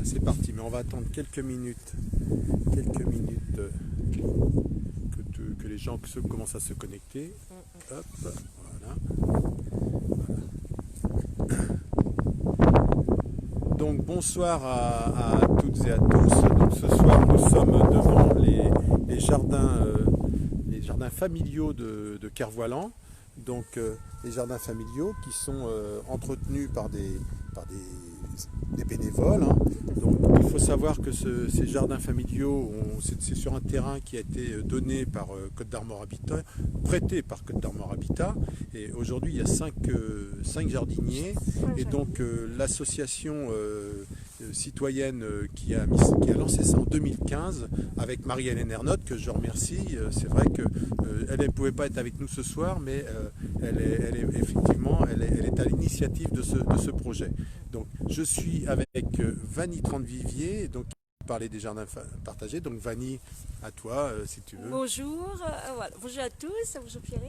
Voilà, c'est parti, mais on va attendre quelques minutes que les gens commencent à se connecter. Hop, voilà. Donc bonsoir à toutes et à tous. Donc ce soir nous sommes devant les jardins familiaux de Kervoilan. Donc les jardins familiaux qui sont entretenus par des bénévoles. Hein. Donc il faut savoir que ces jardins familiaux, c'est sur un terrain qui a été donné par Côte d'Armor Habitat, prêté par Côte d'Armor Habitat. Et aujourd'hui il y a 5 jardiniers. Et donc l'association citoyenne qui a lancé ça en 2015 avec Marie-Hélène Ernotte, que je remercie. C'est vrai qu'elle ne pouvait pas être avec nous ce soir, mais elle est à l'initiative de ce projet. Donc je suis avec Vanny Trente-Vivier, donc qui parlait des jardins partagés. Donc Vanny, à toi si tu veux. Bonjour, voilà. Bonjour à tous, bonjour Pierre.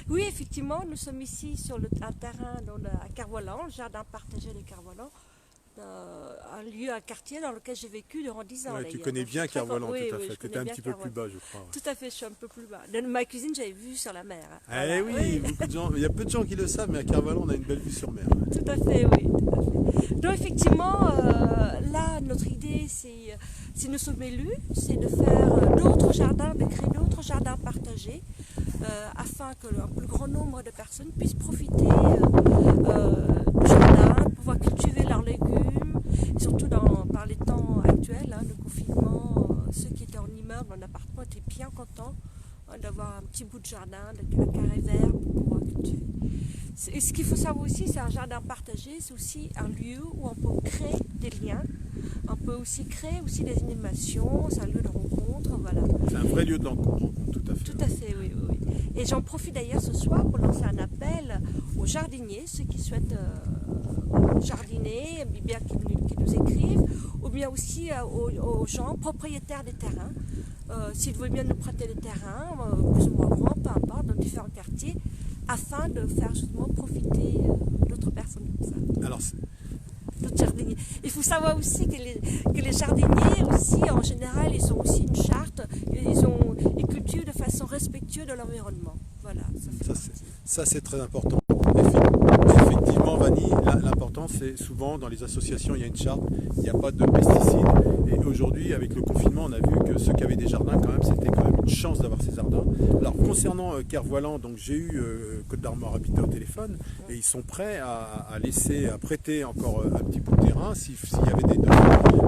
Oui, effectivement, nous sommes ici sur un terrain à Kervoilan, le jardin partagé de Kervoilan. Un lieu, un quartier dans lequel j'ai vécu durant 10 ans. Ouais, tu connais bien Kervoilan, oui, tout à fait. Oui, tu étais un petit peu plus bas, je crois. Ouais. Tout à fait, je suis un peu plus bas. Dans ma cuisine, j'avais vue sur la mer. Voilà. Oui, beaucoup de gens, il y a peu de gens qui le savent, mais à Kervoilan, on a une belle vue sur mer. Tout à fait, oui. Tout à fait. Donc effectivement, là, notre idée, c'est nous sommes élus, c'est de faire d'autres jardins, de créer d'autres jardins partagés, afin que un plus grand nombre de personnes puissent profiter du jardin, pouvoir cultiver leurs légumes, et surtout par les temps actuels, de confinement, ceux qui étaient en immeuble, en appartement étaient bien contents d'avoir un petit bout de jardin, un carré vert pour pouvoir cultiver. Et ce qu'il faut savoir aussi, c'est un jardin partagé, c'est aussi un lieu où on peut créer des liens, on peut aussi créer des animations, c'est un lieu de rencontre, voilà. C'est un vrai lieu de rencontre, tout à fait. Tout à fait, oui. Et j'en profite d'ailleurs ce soir pour lancer un appel aux jardiniers, ceux qui souhaitent jardiner, bien qu'ils nous écrivent, ou bien aussi aux gens propriétaires des terrains, s'ils veulent bien nous prêter des terrains, plus ou moins grands, peu importe, dans différents quartiers, afin de faire justement profiter d'autres personnes comme ça. Alors, d'autres jardiniers. Il faut savoir aussi que les jardiniers aussi, en général, ils ont aussi une charte, ils cultivent de façon respectueuse de l'environnement. Voilà. Ça c'est très important. Effectivement, Vanny, l'important c'est souvent dans les associations, il y a une charte, il n'y a pas de pesticides. Et aujourd'hui, avec le confinement, on a vu que ceux qui avaient des jardins, quand même, c'était quand même une chance d'avoir ces jardins. Alors, concernant Kervoilan, donc j'ai eu Côte d'Armor Habitat au téléphone, et ils sont prêts à prêter encore un petit bout de terrain s'il y avait des demandes.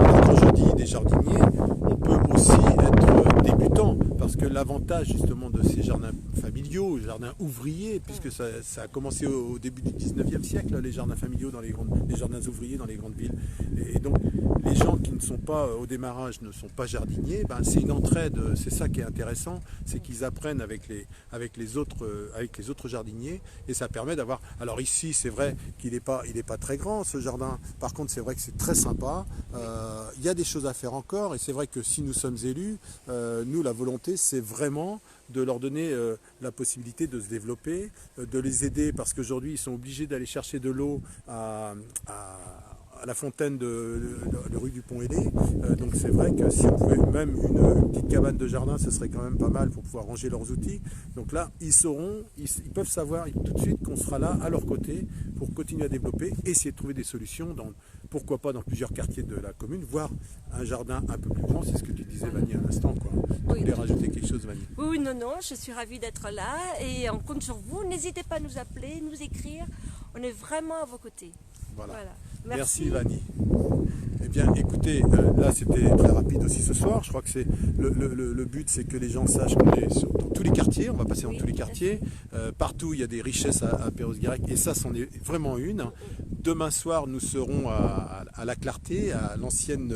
Alors, quand je dis des jardiniers, on peut aussi être débutant, parce que l'avantage justement de ces jardins familiaux, jardins ouvriers, puisque ça a commencé au début du 19e siècle, les jardins familiaux les jardins ouvriers dans les grandes villes. Et donc les gens qui ne sont pas au démarrage, ne sont pas jardiniers, c'est une entraide, c'est ça qui est intéressant, c'est qu'ils apprennent avec les autres jardiniers, et ça permet d'avoir. Alors ici c'est vrai qu'il n'est pas très grand ce jardin, par contre c'est vrai que c'est très sympa, il y a des choses à faire encore, et c'est vrai que si nous sommes élus, nous la volonté c'est vraiment de leur donner la possibilité de se développer, de les aider, parce qu'aujourd'hui ils sont obligés d'aller chercher de l'eau à la fontaine de rue du Pont-Ailé. Donc c'est vrai que si on pouvait même une petite cabane de jardin, ce serait quand même pas mal pour pouvoir ranger leurs outils. Donc là, ils peuvent savoir tout de suite qu'on sera là à leur côté pour continuer à développer, essayer de trouver des solutions, pourquoi pas dans plusieurs quartiers de la commune, voire un jardin un peu plus grand, c'est ce que tu disais Vanny à l'instant, quoi. Tu voulais rajouter quelque chose, Vanny? Oui, non, je suis ravie d'être là et on compte sur vous. N'hésitez pas à nous appeler, nous écrire, on est vraiment à vos côtés. Voilà. Merci Vanny. Eh bien écoutez, là c'était très rapide aussi ce soir, je crois que le but c'est que les gens sachent qu'on est dans tous les quartiers, on va passer dans tous les quartiers, partout il y a des richesses à Perros-Guirec, et ça c'en est vraiment une. Demain soir nous serons à La Clarté, à l'ancienne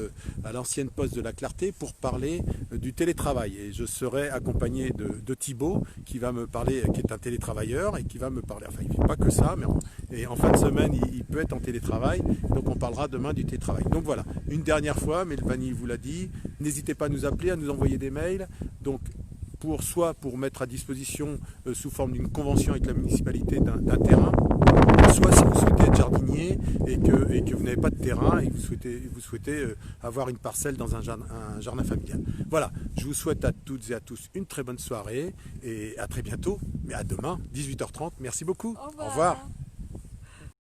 poste de La Clarté, pour parler du télétravail, et je serai accompagné de Thibaut qui va me parler, qui est un télétravailleur et qui va me parler, enfin il ne fait pas que ça, mais en fin de semaine il peut être en télétravail, donc on parlera demain du télétravail. Donc voilà, une dernière fois, mais Vanny vous l'a dit, n'hésitez pas à nous appeler, à nous envoyer des mails, donc soit pour mettre à disposition sous forme d'une convention avec la municipalité d'un terrain, soit si vous souhaitez être jardinier et que vous n'avez pas de terrain et que vous souhaitez avoir une parcelle dans un jardin familial. Voilà, je vous souhaite à toutes et à tous une très bonne soirée et à très bientôt, mais à demain, 18h30. Merci beaucoup. Au revoir. Au revoir.